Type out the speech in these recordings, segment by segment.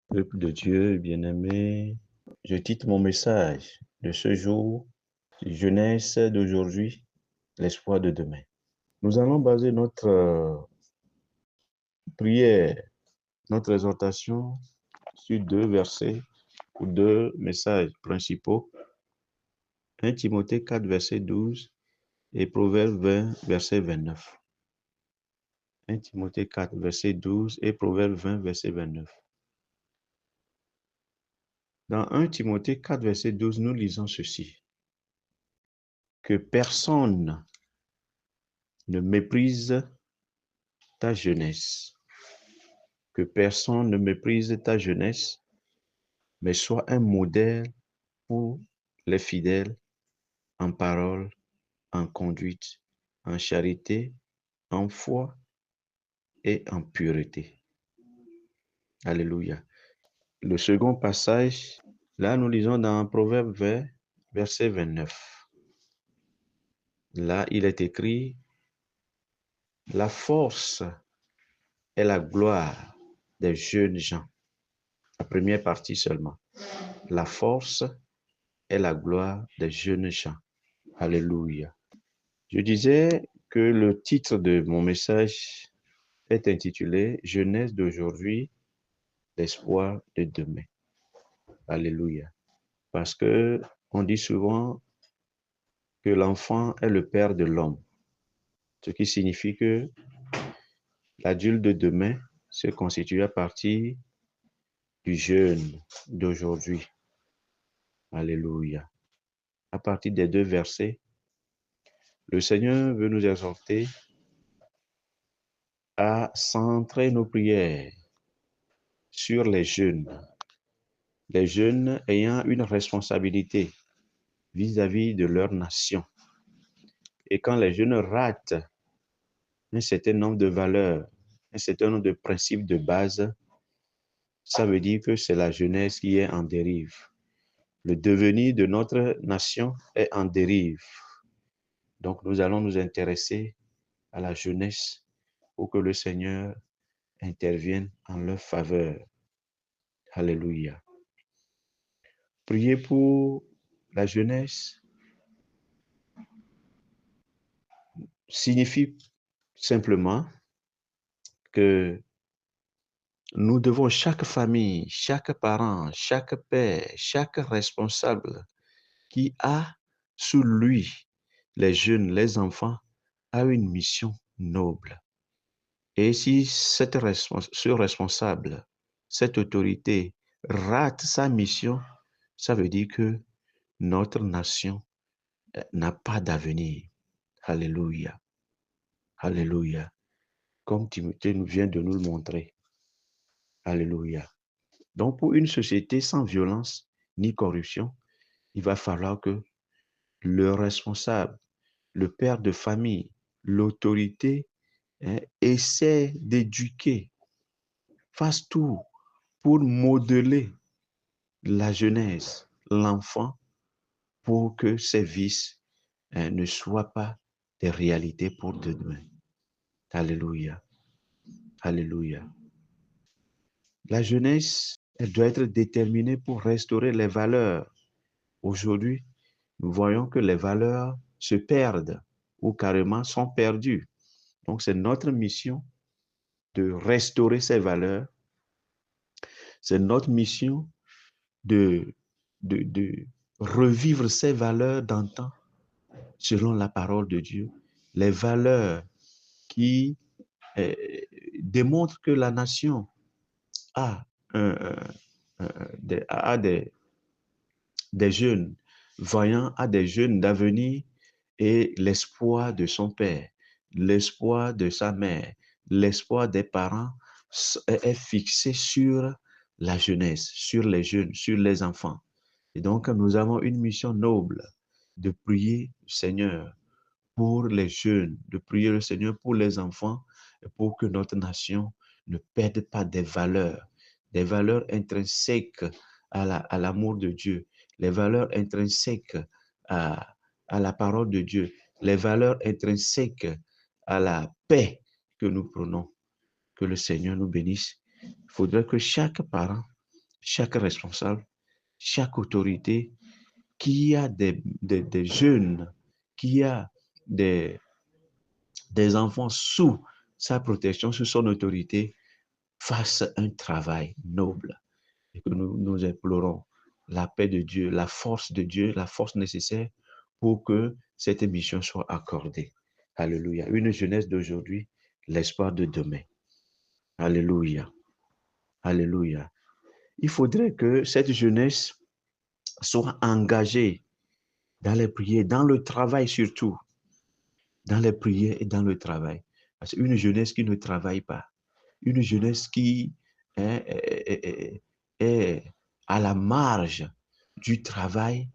Peuple de Dieu, bien-aimé, je titre mon message de ce jour, jeunesse d'aujourd'hui, l'espoir de demain. Nous allons baser notre prière, notre exhortation sur deux versets ou deux messages principaux. 1 Timothée 4, verset 12 et Proverbe 20, verset 29. 1 Timothée 4, verset 12 et Proverbe 20, verset 29. Dans 1 Timothée 4, verset 12, nous lisons ceci. Que personne ne méprise ta jeunesse. Que personne ne méprise ta jeunesse, mais sois un modèle pour les fidèles en parole, en conduite, en charité, en foi et en pureté. Alléluia. Le second passage, là nous lisons dans Proverbe 20, verset 29. Là, il est écrit, la force est la gloire des jeunes gens. La première partie seulement. La force est la gloire des jeunes gens. Alléluia. Je disais que le titre de mon message est intitulé « Jeunesse d'aujourd'hui, l'espoir de demain ». Alléluia. Parce que on dit souvent que l'enfant est le père de l'homme, ce qui signifie que l'adulte de demain se constitue à partir du jeune d'aujourd'hui. Alléluia. À partir des deux versets, le Seigneur veut nous exhorter à centrer nos prières sur les jeunes ayant une responsabilité vis-à-vis de leur nation. Et quand les jeunes ratent un certain nombre de valeurs, un certain nombre de principes de base, ça veut dire que c'est la jeunesse qui est en dérive. Le devenir de notre nation est en dérive. Donc nous allons nous intéresser à la jeunesse pour que le Seigneur intervienne en leur faveur. Alléluia. Prier pour la jeunesse signifie simplement que nous devons, chaque famille, chaque parent, chaque père, chaque responsable qui a sous lui les jeunes, les enfants, a une mission noble. Et si ce responsable, cette autorité rate sa mission, ça veut dire que notre nation n'a pas d'avenir. Alléluia. Alléluia. Comme Timothée vient de nous le montrer. Alléluia. Donc, pour une société sans violence ni corruption, il va falloir que le responsable, le père de famille, l'autorité, essaie d'éduquer, fasse tout pour modeler la jeunesse, l'enfant, pour que ces vices ne soient pas des réalités pour demain. Alléluia. Alléluia. La jeunesse, elle doit être déterminée pour restaurer les valeurs. Aujourd'hui, nous voyons que les valeurs se perdent ou carrément sont perdues. Donc, c'est notre mission de restaurer ces valeurs. C'est notre mission de revivre ces valeurs d'antan selon la parole de Dieu. Les valeurs qui démontrent que la nation a, des jeunes voyant, a des jeunes d'avenir et l'espoir de son père, l'espoir de sa mère, l'espoir des parents est fixé sur la jeunesse, sur les jeunes, sur les enfants. Et donc, nous avons une mission noble de prier le Seigneur pour les jeunes, de prier le Seigneur pour les enfants, et pour que notre nation ne perde pas des valeurs intrinsèques à l'amour de Dieu, les valeurs intrinsèques à la parole de Dieu, les valeurs intrinsèques à la paix que nous prenons. Que le Seigneur nous bénisse. Il faudrait que chaque parent chaque responsable, chaque autorité qui a des jeunes, qui a des, des enfants sous sa protection, sous son autorité, fasse un travail noble. Et que nous implorons la paix de Dieu, la force nécessaire pour que cette mission soit accordée. Alléluia. Une jeunesse d'aujourd'hui, l'espoir de demain. Alléluia. Alléluia. Il faudrait que cette jeunesse soit engagée dans les prières, dans le travail surtout, dans les prières et dans le travail. Parce qu'une jeunesse qui ne travaille pas, une jeunesse qui est à la marge du travail,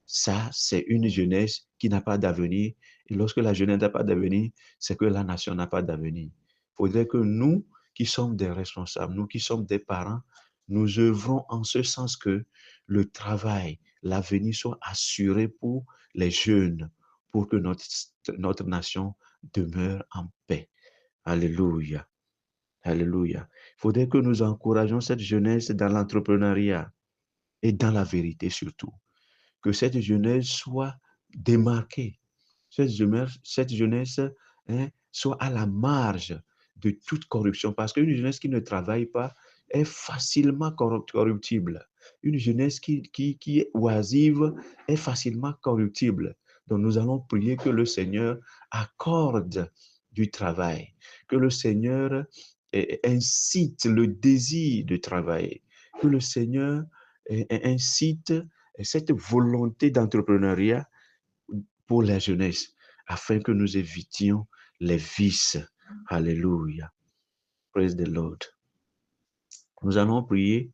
ça, c'est une jeunesse qui n'a pas d'avenir. Et lorsque la jeunesse n'a pas d'avenir, c'est que la nation n'a pas d'avenir. Il faudrait que nous, qui sommes des responsables, nous qui sommes des parents, nous œuvrons en ce sens que le travail, l'avenir soit assuré pour les jeunes, pour que notre nation demeure en paix. Alléluia. Alléluia. Il faudrait que nous encourageons cette jeunesse dans l'entrepreneuriat et dans la vérité surtout. Que cette jeunesse soit démarquée, cette jeunesse soit à la marge de toute corruption. Parce qu'une jeunesse qui ne travaille pas est facilement corruptible. Une jeunesse qui est oisive est facilement corruptible. Donc nous allons prier que le Seigneur accorde du travail, que le Seigneur incite le désir de travailler, que le Seigneur incite cette volonté d'entrepreneuriat pour la jeunesse, afin que nous évitions les vices. Alléluia. Praise the Lord. Nous allons prier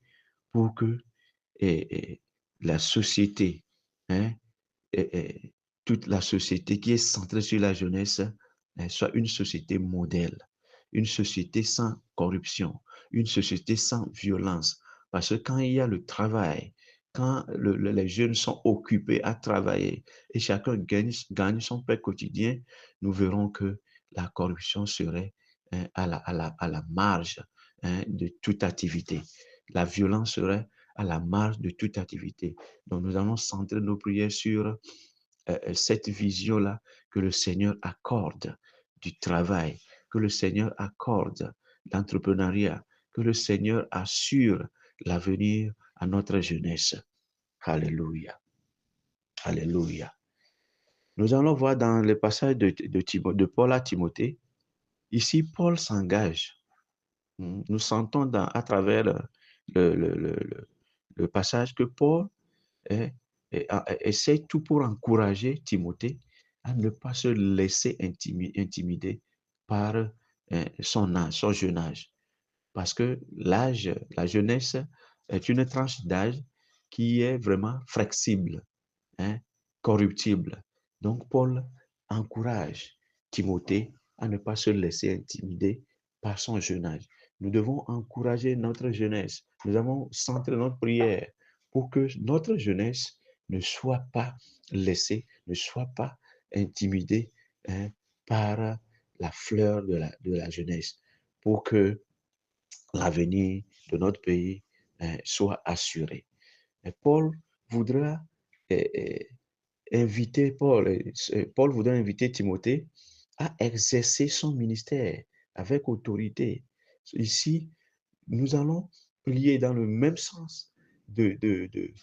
pour que la société, hein, toute la société qui est centrée sur la jeunesse, soit une société modèle, une société sans corruption, une société sans violence. Parce que quand il y a le travail, quand les jeunes sont occupés à travailler et chacun gagne son pain quotidien, nous verrons que la corruption serait à la marge de toute activité. La violence serait à la marge de toute activité. Donc nous allons centrer nos prières sur cette vision-là que le Seigneur accorde du travail, que le Seigneur accorde l'entrepreneuriat, que le Seigneur assure l'avenir à notre jeunesse. Alléluia. Alléluia. Nous allons voir dans le passage de Paul à Timothée. Ici, Paul s'engage. Nous sentons à travers le passage que Paul essaie tout pour encourager Timothée à ne pas se laisser intimider par son jeune âge. Parce que l'âge, la jeunesse est une tranche d'âge qui est vraiment flexible, hein, corruptible. Donc Paul encourage Timothée à ne pas se laisser intimider par son jeune âge. Nous devons encourager notre jeunesse. Nous avons centré notre prière pour que notre jeunesse ne soit pas laissée, ne soit pas intimidée par la fleur de la jeunesse, pour que l'avenir de notre pays soit assuré. Et Paul voudra Paul voudra inviter Timothée à exercer son ministère avec autorité. Ici, nous allons prier dans le même sens de, de, de,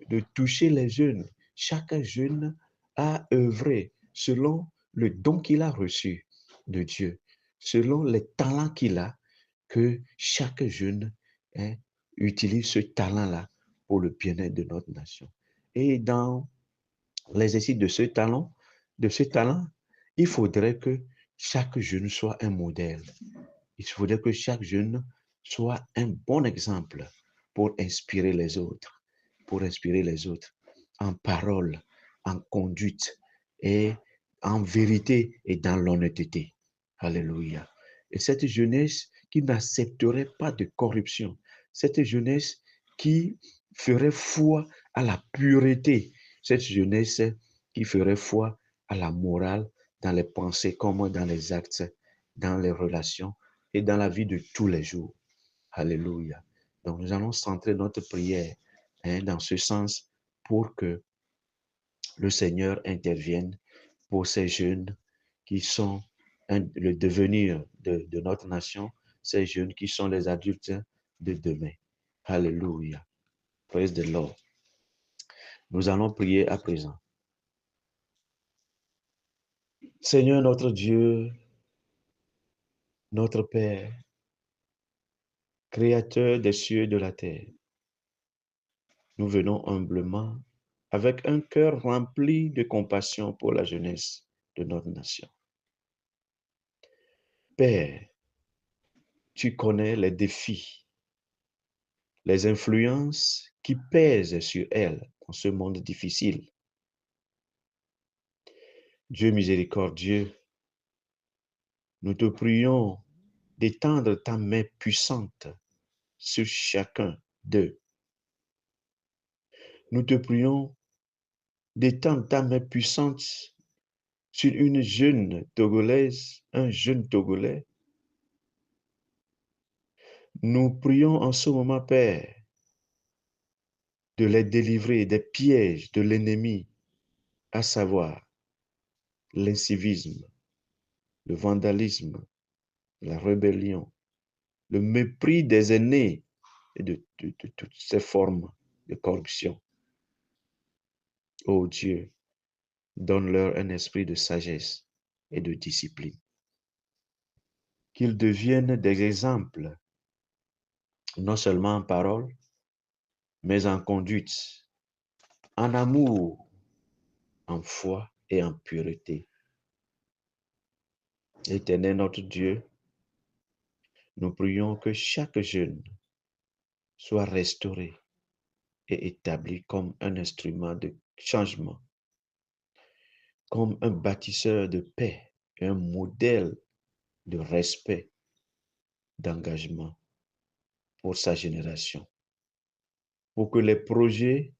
de toucher les jeunes. Chaque jeune a œuvré selon le don qu'il a reçu de Dieu, selon les talents qu'il a, que chaque jeune utilise ce talent-là pour le bien-être de notre nation. Et dans l'exercice de ce talent, il faudrait que chaque jeune soit un modèle. Il faudrait que chaque jeune soit un bon exemple pour inspirer les autres, en parole, en conduite et en vérité et dans l'honnêteté. Alléluia. Et cette jeunesse qui n'accepterait pas de corruption, cette jeunesse qui ferait foi à la pureté, cette jeunesse qui ferait foi à la morale dans les pensées comme dans les actes, dans les relations et dans la vie de tous les jours. Alléluia. Donc, nous allons centrer notre prière dans ce sens pour que le Seigneur intervienne pour ces jeunes qui sont le devenir de notre nation, ces jeunes qui sont les adultes de demain. Alléluia. Praise the Lord. Nous allons prier à présent. Seigneur notre Dieu, notre Père, Créateur des cieux et de la terre, nous venons humblement avec un cœur rempli de compassion pour la jeunesse de notre nation. Père, tu connais les défis, les influences qui pèsent sur elle dans ce monde difficile. Dieu miséricordieux, nous te prions d'étendre ta main puissante sur chacun d'eux. Nous te prions d'étendre ta main puissante sur une jeune Togolaise, un jeune Togolais. Nous prions en ce moment, Père, de les délivrer des pièges de l'ennemi, à savoir l'incivisme, le vandalisme, la rébellion, le mépris des aînés et de toutes ces formes de corruption. Ô Dieu, donne-leur un esprit de sagesse et de discipline. Qu'ils deviennent des exemples, non seulement en parole, mais en conduite, en amour, en foi et en pureté. Éternel notre Dieu, nous prions que chaque jeune soit restauré et établi comme un instrument de changement, comme un bâtisseur de paix, un modèle de respect, d'engagement pour sa génération. Pour que les projets,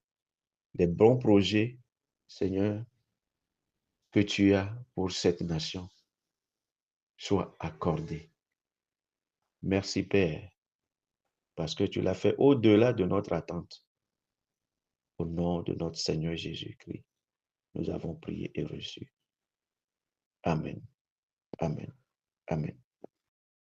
les bons projets, Seigneur, que tu as pour cette nation soient accordés. Merci Père, parce que tu l'as fait au-delà de notre attente. Au nom de notre Seigneur Jésus-Christ, nous avons prié et reçu. Amen. Amen. Amen.